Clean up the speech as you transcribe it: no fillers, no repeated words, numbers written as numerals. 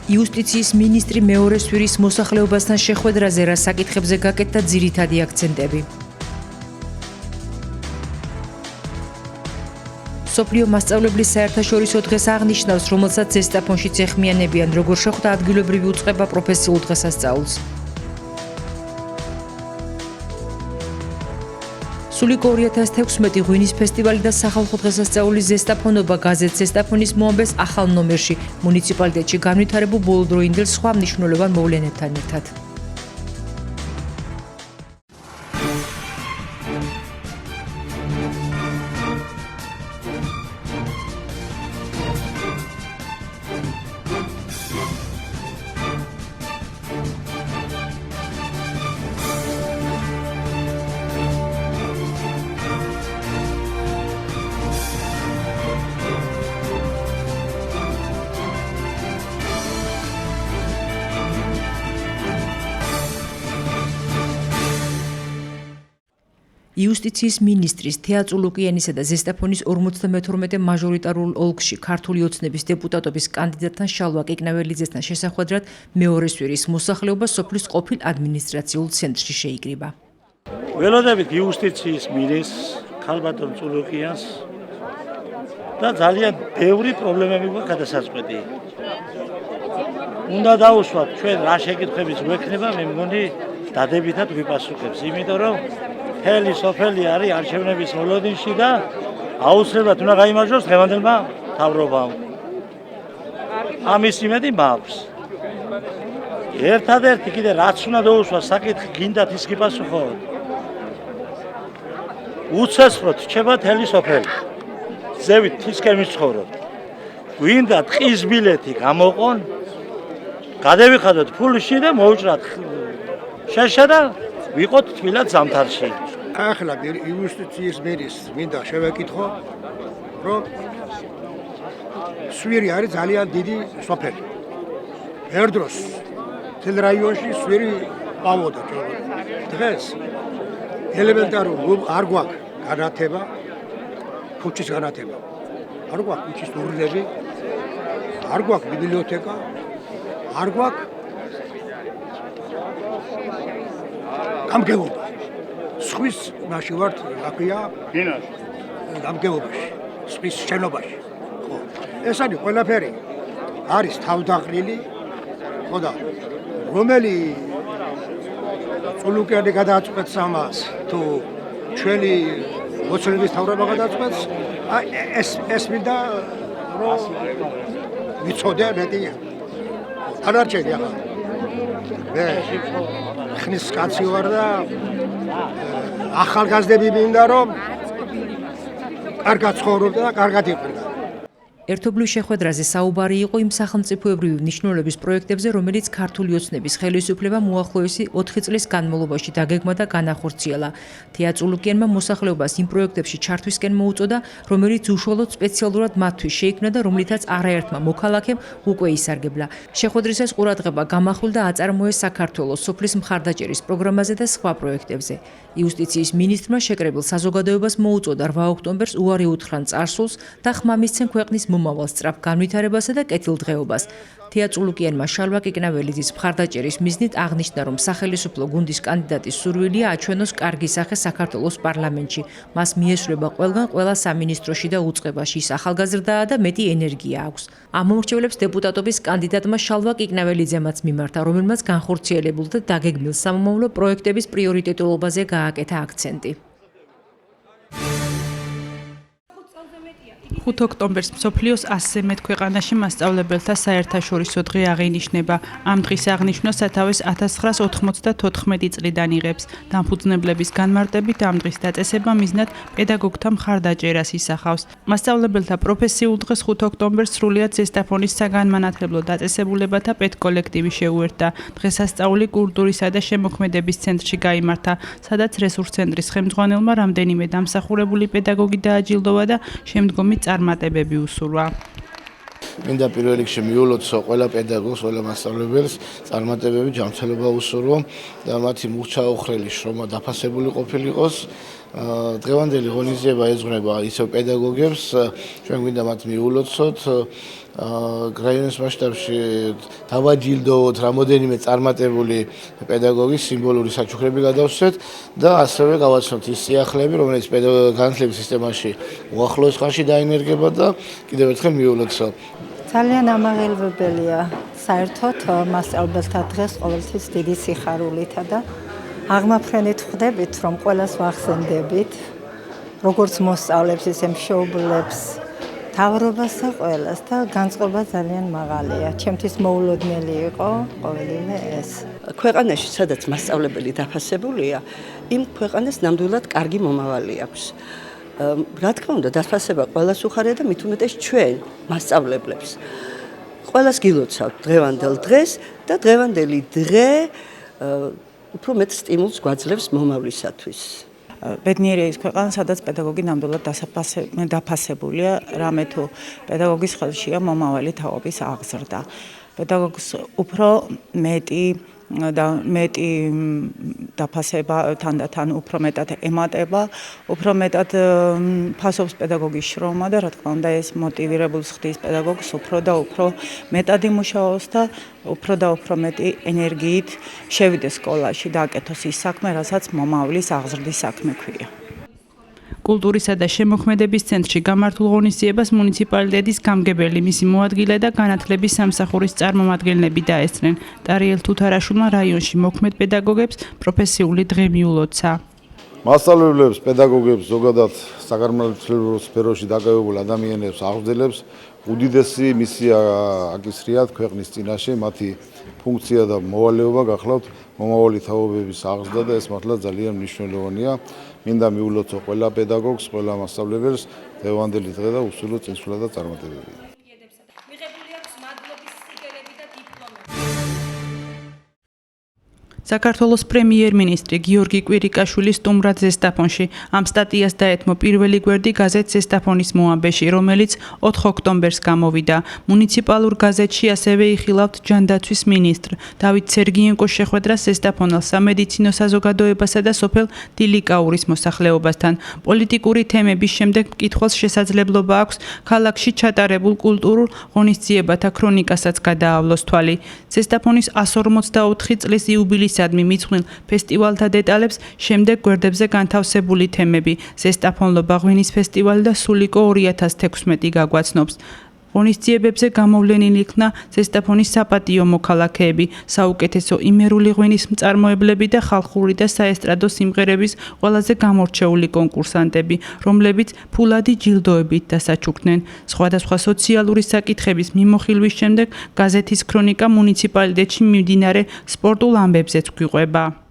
იუსტიციის მინისტრი მეორე სვირის მოსახლეობასთან შეხვედრაზე რა საკითხებზე გაკეთდა ძირითადი აქცენტები. სოფლიო მასწავლებლის საერთაშორისო დღეს აღნიშნავს, რომელსაც ზესტაფონშიც ეხმიანებიან, როგორ შეხვდა ადგილობრივი უწყება პროფესიულ დღესასწაულს. სული 2016 ღვინის ფესტივალი და სახალხო დღესასწაულის ზესტაფონობა გაზეთ ზესტაფონის მოამბეს ახალ ნომერში, მუნიციპალიტეტში განვითარებულ ბოლოდროინდელ სხვა მნიშვნელოვან მოვლენებთან ერთად. იუსტიციის მინისტრის თეა წულუკიანისა და ზესტაფონის 52 მაჟორიტარულ ოლქში ქართული ოცნების დეპუტატობის კანდიდატთან შალვა კიკნაველიძესთან შესახვედრად მეორე სვირის მოსახლეობა სოფლის ყოფილ ადმინისტრაციულ ცენტრში შეიკრიბა. ველოდებით იუსტიციის მინისტრს ქალბატონ წულუკიანს და ძალიან ბევრი პრობლემები გვაქვს გადასაწყვეტი. უნდა დავუშვათ ჩვენ რა შეკითხვების გვექნება, მე მგონი დადებითად ვიპასუხებს, იმიტომ რომ მთელი სოფელი არის არჩევნების მოლოდინში და აუცილებლად უნდა გაიმარჯვოს დღევანდელმა მთავრობამ. ამის იმედი მაქვს. ერთადერთი კიდე რაც უნდა დაუშვა საკითხი გინდათ ის გიპასუხოთ. უცესროდ რჩება მთელი სოფელი. ზევით თისკენ მიცხოვრობთ. გვინდა ტყის ბილეთი გამოყონ, გადავიხადოთ ფულში და მოვუჭრათ შეშა და ვიყოთ თბილად ზამთარში. ახლა იუსტიციის მინისტრს მინდა შევეკითხო, რომ სვირი არის ძალიან დიდი სოფელი. ერთდროს თელ რაიონში სვირი ყავოდა. დღეს ელემენტარული არ გვაქვს განათება, ქუჩის განათება. არ გვაქვს ქუჩის ურნები, არ გვაქვს ბიბლიოთეკა, არ გვაქვს გამგეობა. სხვის მაშინ ვართ, აკია, გამგეობაში, სხვის შენობაში. ხო. ეს არის ყველაფერი. არის თავდაყრილი, ხო და რომელი წულუკიანი გადააწყვეტს ამას, თუ ჩვენი ოცნების თავრობა გადააწყვეტს, ეს მინდა რომ ვიცოდე მეტი. დანარჩენი ახლა. მე ხნის კაცი ვარ და ახალგაზრდები მინდა რომ კარგად ცხოვრობდნენ და კარგად იყვნენ. ერთობლივ შეხვედრაზე საუბარი იყო იმ სახელმწიფოებრივი მნიშვნელობის პროექტებზე, რომელიც ქართული ოცნების ხელისუფლებამ უახლოესი 4 წლის განმავლობაში დაგეგმა და განახორციელა. თეა წულუკიანმა მოსახლეობას იმ პროექტებში ჩართვისკენ მოუწოდა, რომელიც უშუალოდ სპეციალურად მათთვის შეიქმნა და რომლითაც არაერთმა მოქალაქემ უკვე ისარგებლა. შეხვედრისას ყურადღება გამახვილდა აწარმოეს საქართველოს სოფლის მხარდაჭერის პროგრამაზე და სხვა პროექტებზე. იუსტიციის მინისტრმა შეკრებილ საზოგადოებას მოუწოდა 8 ოქტომბერს უარი უთხრან წარსულს და ხმა მისცენ ქვეყნის მომავალ სწრაფ განვითარებასა და კეთილდღეობას. თეა წულუკიანმა შალვა კიკნაველიძის მხარდაჭერის მიზნით აღნიშნა, რომ სახელმწიფო გუნდის კანდიდატის სურვილია აჩვენოს კარგი სახე საქართველოს პარლამენტში. მას მიესწრება ყველგან, ყველა სამინისტროში და უწყებაში. ის ახალგაზრდაა და მეტი ენერგია აქვს. ამომრჩევლებს დეპუტატობის კანდიდატმა შალვა კიკნაველიძემაც მიმართა, რომელმაც განხორციელებულ და დაგეგმილ სამომავლო პროექტების პრიორიტეტულობაზე გააკეთა აქცენტი. 5 ოქტომბერს მსოფლიოს 100-ზე მეტ ქვეყანაში მასწავლებელთა საერთაშორისო დღე აღინიშნება. ამ დღის აღნიშვნა სათავეს 1994 წლიდან იღებს. დამფუძნებლების განმარტებით ამ დღის დაწესება მიზნად პედაგოგთა მხარდაჭერას ისახავს. მასწავლებელთა პროფესიულ დღეს 5 ოქტომბერს სრულიად ზესტაფონის საგანმანათლებლო დაწესებულებათა პედკოლექტივი შეუერთდა. დღესასწაული კულტურისა და შემოქმედების ცენტრში გაიმართა, სადაც რესურს ცენტრის ხელმძღვანელმა რამდენიმე დამსახურებული პედაგოგი დააჯილდოვა და შემდგომი წარმატებები უსურვა. მინდა პირველ რიგში მიულოცო ყველა პედაგოგს, ყველა მასწავლებელს წარმატებები, ჯანმრთელობა უსურვო და მათი მურჩა უხრელი შრომა დაფასებული ყოფილიყოს დღევანდელი ღონისძიება ეძღვნება ისევ პედაგოგებს, ჩვენ გვინდა მათ მიულოცოთ, რაიონის მასშტაბში დავაჯილდოვოთ რამოდენიმე წარმატებული პედაგოგის სიმბოლური საჩუქრები გადავსვეთ და ასევე გავაცნობთ ის სიახლეები, რომელიც განათლების სისტემაში უახლოეს ხანში დაინერგება და კიდევ ერთხელ მიულოცოთ. ძალიან ამაღელვებელია საერთოდ მასწავლებელთა დღეს ყოველთვის დიდი სიხარულითა და აღმაფრენით ხვდებით, რომ ყველას ვახსენდებით, როგორც მოსწავლებს, ისე მშობლებს, მთავრობას და ყველას და განწყობა ძალიან მაღალია. ჩემთვის მოულოდნელი იყო ყოველივე ეს. ქვეყანაში, სადაც მასწავლებელი დაფასებულია, იმ ქვეყანას ნამდვილად კარგი მომავალი აქვს. რა თქმა უნდა, დაფასება ყველას უხარია და მით უმეტეს ჩვენ მასწავლებლებს. ყველას გილოცავთ დღევანდელ დღეს და დღევანდელი დღე უფრო მეტ სტიმულს გვაძლევს მომავლისათვის. ბედნიერია ის ქვეყანა, სადაც პედაგოგი ნამდვილად დაფასებულია, რამე თუ პედაგოგის ხელშია მომავალი თაობის აღზრდა. პედაგოგს უფრო მეტი დაფასება თანდათან უფრო მეტად ემატება, უფრო მეტად ფასობს პედაგოგის შრომა და რა თქმა უნდა ეს მოტივირებულს ხდის პედაგოგს უფრო და უფრო მეტად იმუშაოს და უფრო მეტი ენერგიით შევიდეს სკოლაში და აკეთოს ის საქმე, რასაც მომავლის აღზრდის საქმე ქვია. კულტურისა და შემოქმედების ცენტრში გამართულ ღონისძიებას მუნიციპალიტეტის გამგებელი, მისი მოადგილე და განათლების სამსახურის წარმომადგენლები დაესწრნენ. ტარიელ თუთარაშვილმა რაიონში მოქმედ პედაგოგებს პროფესიული დღე მიულოცა. მასწავლებლებს, პედაგოგებს, ზოგადად საგანმანათლებლო სფეროში დაკავებულ ადამიანებს აღზრდელებს უდიდესი მისია აკისრიათ ქვეყნის წინაშე, მათი ფუნქცია და მოვალეობა გახლავთ მომავალი თაობების აღზრდა და ეს მართლა ძალიან მნიშვნელოვანია. მინდა მიულოცო ყველა პედაგოგს, ყველა მასწავლებელს დღევანდელი დღე და უსულო წინსვლა და წარმატებები. საქართველოს პრემიერ-მინისტრი გიორგი კვირიკაშვილი სტუმრად ზესტაფონში. ამ სტატიას დაეთმო პირველი გვერდი გაზეთ ზესტაფონის მოამბეში, რომელიც 4 ოქტომბერს გამოვიდა. მუნიციპალურ გაზეთში ასევე იხილავთ ჯანდაცვის მინისტრ დავით სერგიენკოს შეხვედრას ზესტაფონელ სამედიცინო საზოგადოებასა და სოფელ დილიკაურის მოსახლეობასთან. პოლიტიკური თემების შემდეგ მკითხველს შესაძლებლობა აქვს ქალაქში ჩატარებულ კულტურულ ღონისძიებათა ქრონიკასაც გადაავლოს თვალი. ზესტაფონის 154 წლის იუბილეის მიძღვნილ ფესტივალთა დეტალებს შემდეგ გვერდებზე განთავსებული თემები, ზესტაფონლობა ღვინის ფესტივალი და სულიკო 2016 გაგვაცნობს. ღონისძიებებზე გამოვლენილი იქნა ზესტაფონის საპატიო მოქალაქეები, საუკეთესო იმერული ღვინის მწარმოებლები და ხალხური და საესტრადო სიმღერების ყველაზე გამორჩეული კონკურსანტები, რომლებიც ფულადი ჯილდოებით დასაჩუქნენ. სხვადასხვა სოციალური საკითხების მიმოხილვის შემდეგ გაზეთის ქრონიკა მუნიციპალიტეტში მიმდინარე სპორტულ ამბებზეც გვიყვება.